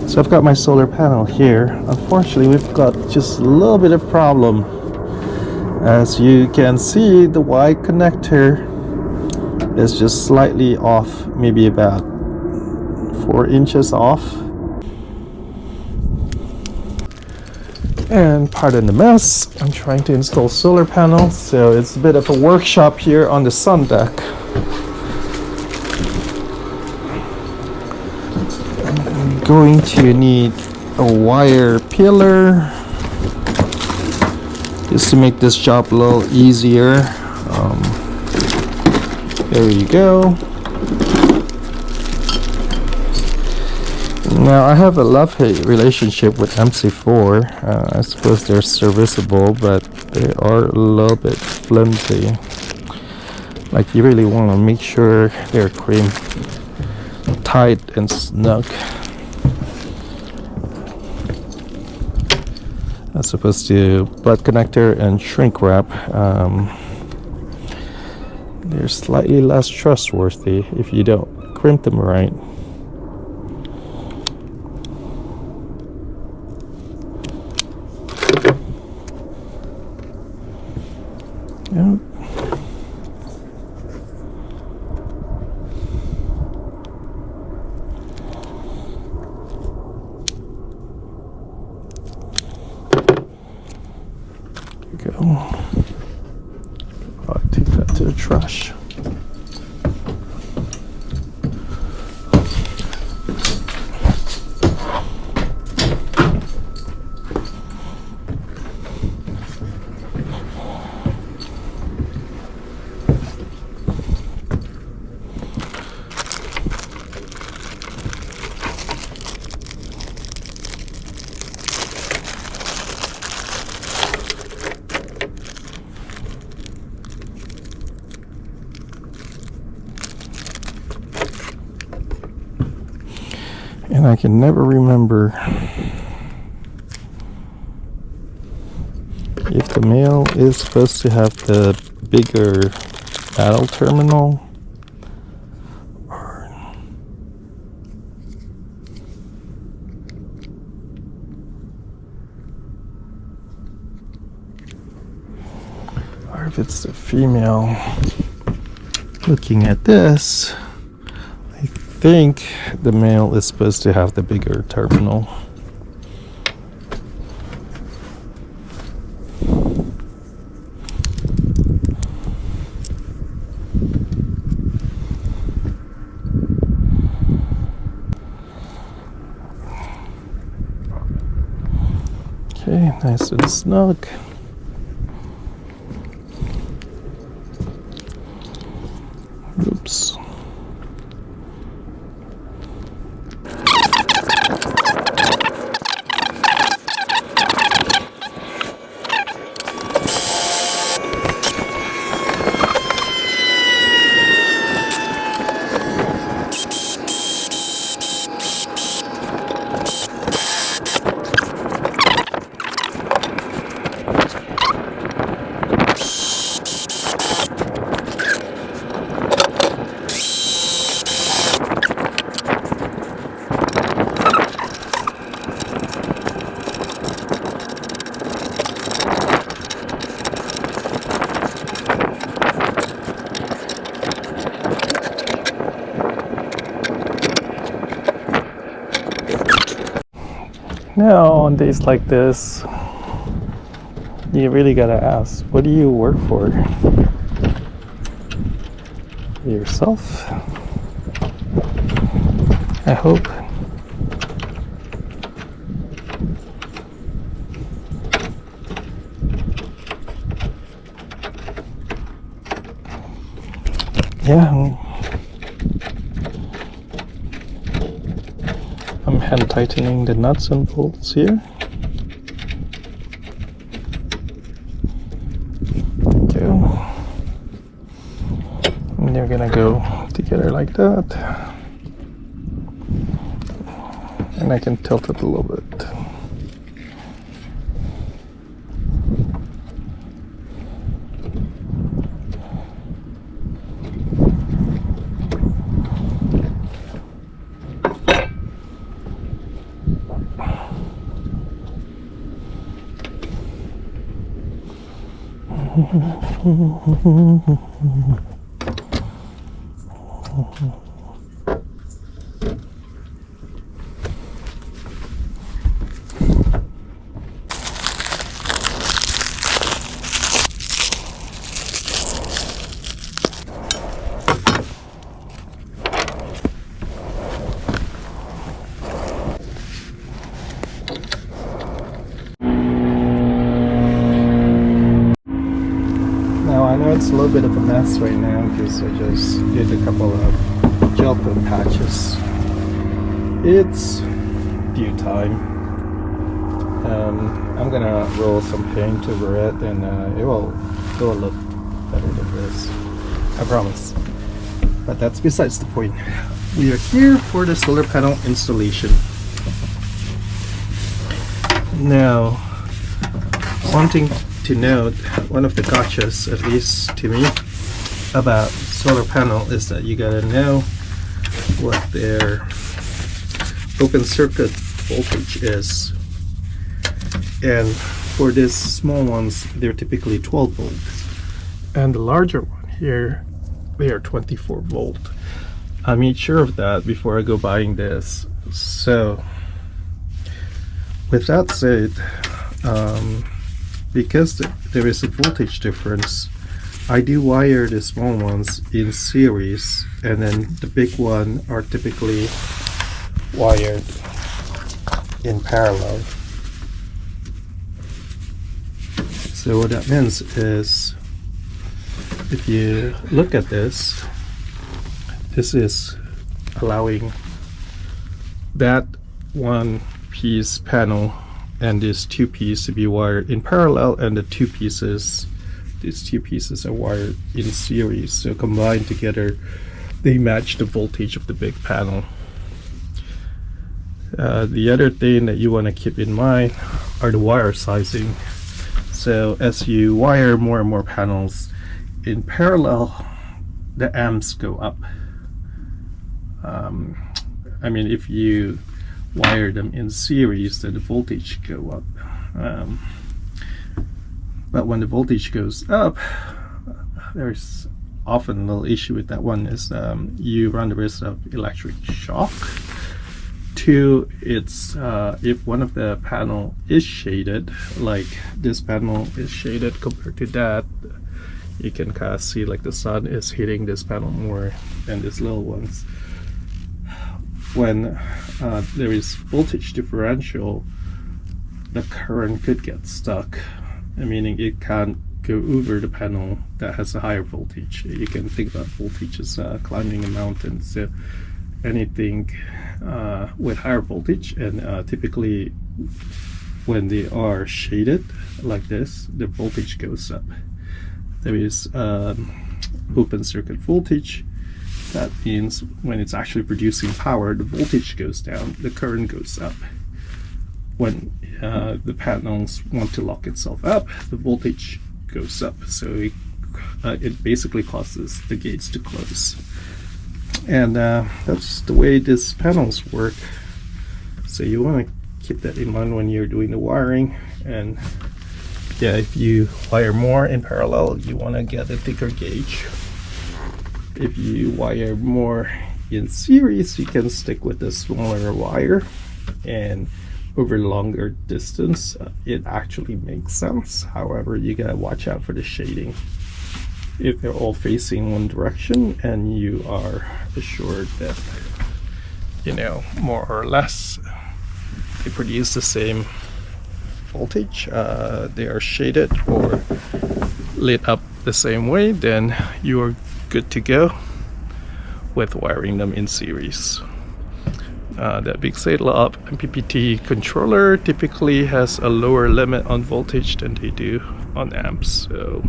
So I've got my solar panel here. Unfortunately, we've got just a little bit of problem. As you can see, the Y connector is just slightly off, maybe about 4 inches off. And pardon the mess, I'm trying to install solar panels, so it's a bit of a workshop here on the sun deck. I'm going to need a wire peeler just to make this job a little easier. There you go. Now I have a love-hate relationship with MC4. I suppose they're serviceable, but they are a little bit flimsy. Like, you really want to make sure they're cream tight and snug. As opposed to butt connector and shrink wrap. They're slightly less trustworthy if you don't crimp them right. Yep. There you go. I'll take that to the trash. And I can never remember if the male is supposed to have the bigger battle terminal or if it's the female. Looking at this, I think the male is supposed to have the bigger terminal. Okay, nice and snug. Oops. Now, on days like this, you really gotta ask, what do you work for? Yourself? I hope. Yeah. I'm hand tightening the nuts and bolts here. Go. And they're gonna go together like that. And I can tilt it a little bit. I know it's a little bit of a mess right now because I just did a couple of gel coat patches. It's due time. I'm gonna roll some paint over it, and it will look better than this, I promise. But that's besides the point. We are here for the solar panel installation. Now, one thing to note, one of the gotchas, at least to me, about solar panel is that you gotta know what their open circuit voltage is. And for these small ones, they're typically 12 volts. And the larger one here, they are 24 volt. I made sure of that before I go buying this. So, with that said, because there is a voltage difference, I do wire the small ones in series, and then the big one are typically wired in parallel. So what that means is, if you look at this, this is allowing that one piece panel and this two piece to be wired in parallel, and the these two pieces are wired in series. So combined together, they match the voltage of the big panel. The other thing that you want to keep in mind are the wire sizing. So as you wire more and more panels in parallel, the amps go up. I mean, if you wire them in series, then the voltage go up. But when the voltage goes up, there's often a little issue with that one, is you run the risk of electric shock. Two, it's if one of the panel is shaded, like this panel is shaded compared to that, you can kind of see like the sun is hitting this panel more than these little ones. When there is voltage differential, the current could get stuck, meaning it can't go over the panel that has a higher voltage. You can think about voltage as climbing a mountain. So anything with higher voltage, and typically when they are shaded like this, the voltage goes up. There is open circuit voltage. That means when it's actually producing power, the voltage goes down, the current goes up. When the panels want to lock itself up, the voltage goes up. So it basically causes the gates to close. And that's the way these panels work. So you want to keep that in mind when you're doing the wiring. And yeah, if you wire more in parallel, you want to get a thicker gauge. If you wire more in series, you can stick with a smaller wire, and over longer distance it actually makes sense. However, you gotta watch out for the shading. If they're all facing one direction and you are assured that, you know, more or less they produce the same voltage, they are shaded or lit up the same way, then you are good to go with wiring them in series. That being said, a lot of MPPT controller typically has a lower limit on voltage than they do on amps. So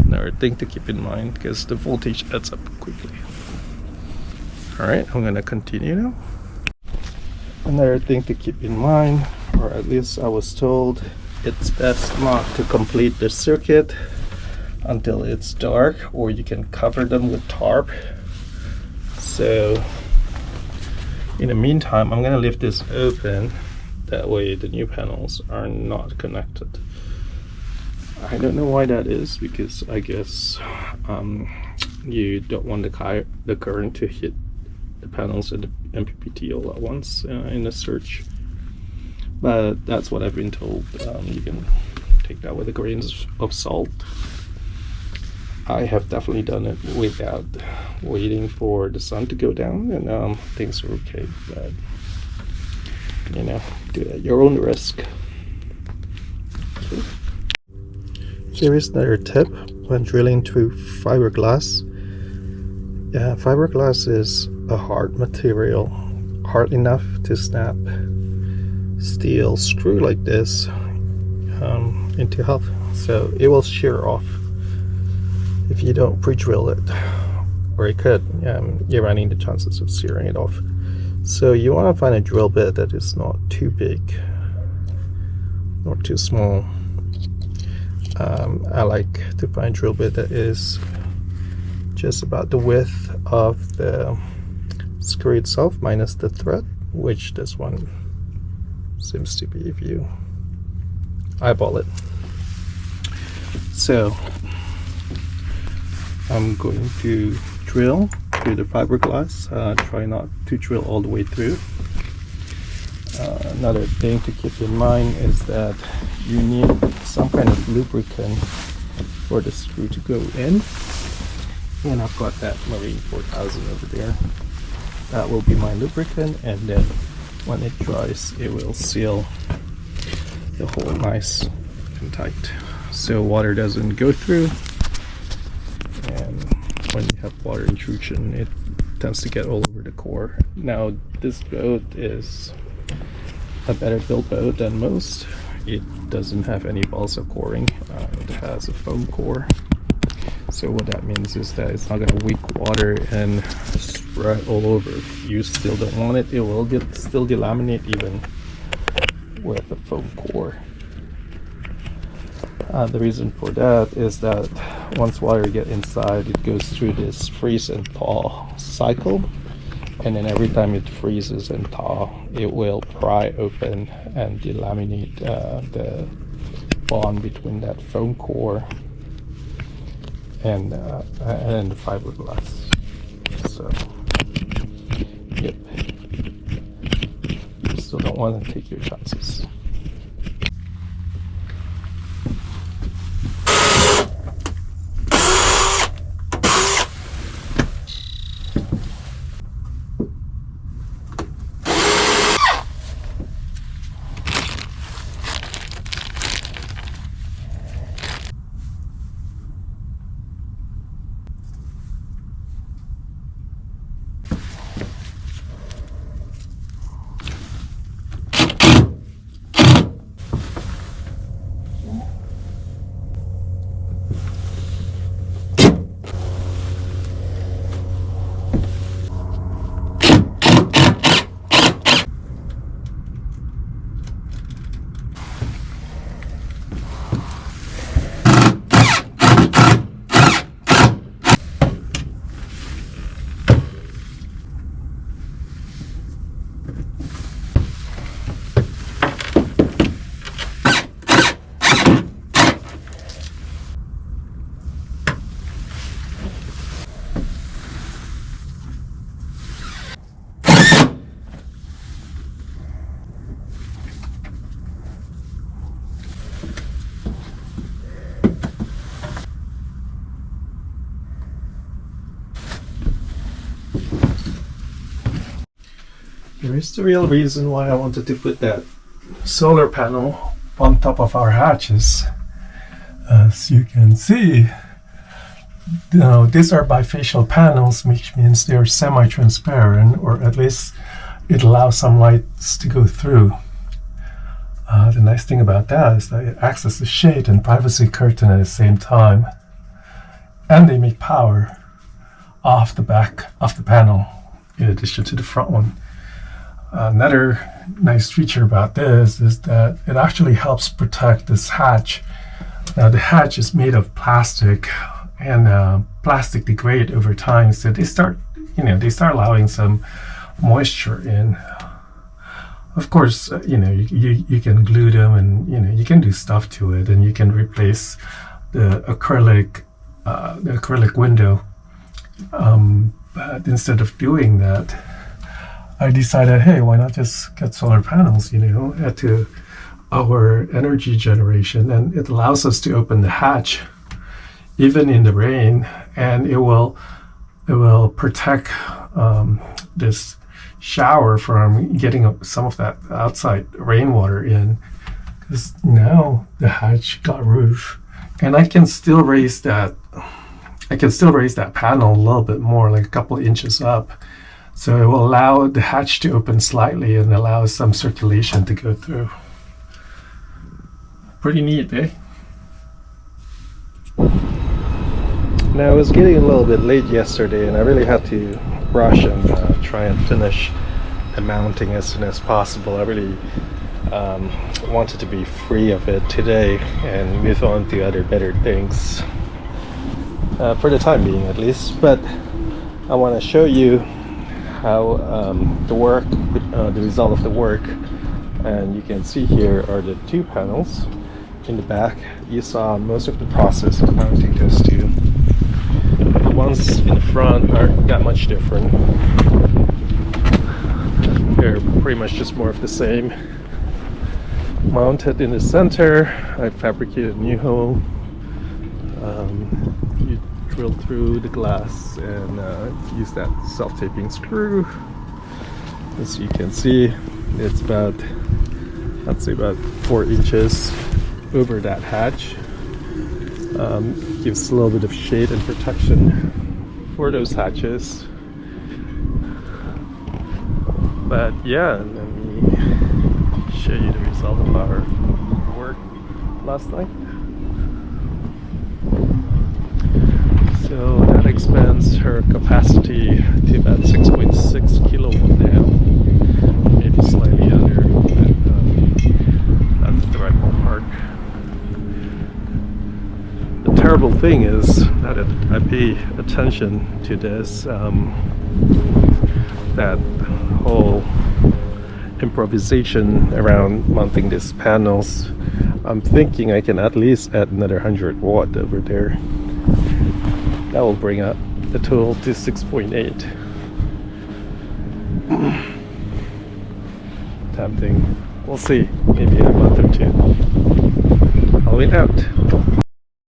another thing to keep in mind, because the voltage adds up quickly. Alright, I'm gonna continue now. Another thing to keep in mind, or at least I was told, it's best not to complete the circuit until it's dark, or you can cover them with tarp. So in the meantime, I'm gonna leave this open, that way the new panels are not connected. I don't know why that is, because I guess you don't want the current to hit the panels and the MPPT all at once in the search. But that's what I've been told. You can take that with a grain of salt. I have definitely done it without waiting for the sun to go down, and things are okay. But you know, do it at your own risk. Okay. Here is another tip when drilling through fiberglass. Yeah, fiberglass is a hard material, hard enough to snap steel screw like this into half, so it will shear off if you don't pre-drill it, or it could. You're running the chances of shearing it off. So you want to find a drill bit that is not too big nor too small. I like to find a drill bit that is just about the width of the screw itself minus the thread, which this one seems to be if you eyeball it. So I'm going to drill through the fiberglass. Try not to drill all the way through. Another thing to keep in mind is that you need some kind of lubricant for the screw to go in, and I've got that Marine 4000 over there. That will be my lubricant, and then when it dries it will seal the hole nice and tight so water doesn't go through, and when you have water intrusion it tends to get all over the core. Now this boat is a better built boat than most. It doesn't have any balsa coring. It has a foam core. So what that means is that it's not going to leak water and spread all over. If you still don't want it, it will still delaminate even with a foam core. The reason for that is that once water gets inside, it goes through this freeze and thaw cycle, and then every time it freezes and thaw, it will pry open and delaminate the bond between that foam core and the fiberglass. So, yep, you still don't want to take your chances. Here's the real reason why I wanted to put that solar panel on top of our hatches. As you can see, these are bifacial panels, which means they're semi-transparent, or at least it allows some lights to go through. The nice thing about that is that it acts as a shade and privacy curtain at the same time, and they make power off the back of the panel in addition to the front one. Another nice feature about this is that it actually helps protect this hatch. Now the hatch is made of plastic, and plastic degrade over time, so they start allowing some moisture in. Of course, you can glue them, and you can do stuff to it, and you can replace the acrylic window. But instead of doing that, I decided, hey, why not just get solar panels? Add to our energy generation, and it allows us to open the hatch even in the rain, and it will protect this shower from getting some of that outside rainwater in, because now the hatch got roof, and I can still raise that panel a little bit more, like a couple of inches up, so it will allow the hatch to open slightly and allow some circulation to go through. Pretty neat, eh? Now, it was getting a little bit late yesterday, and I really had to rush and try and finish the mounting as soon as possible. I really wanted to be free of it today and move on to other better things, for the time being at least. But I want to show you how the result of the work. And you can see here are the two panels in the back. You saw most of the process of mounting those two. The ones in the front aren't that much different. They're pretty much just more of the same. Mounted in the center, I fabricated a new hole. You drill through the glass and use that self-taping screw. As you can see, it's about, I'd say about 4 inches over that hatch. Gives a little bit of shade and protection for those hatches. But yeah, let me show you the result of our work last night. So that expands her capacity to about 6.6 kilowatt now, maybe slightly under, but that's the right ballpark. The terrible thing is that if I pay attention to this, that whole improvisation around mounting these panels, I'm thinking I can at least add another 100 watt over there. That will bring up the total to 6.8. Tempting. We'll see. Maybe in a month or two. I'll wait out.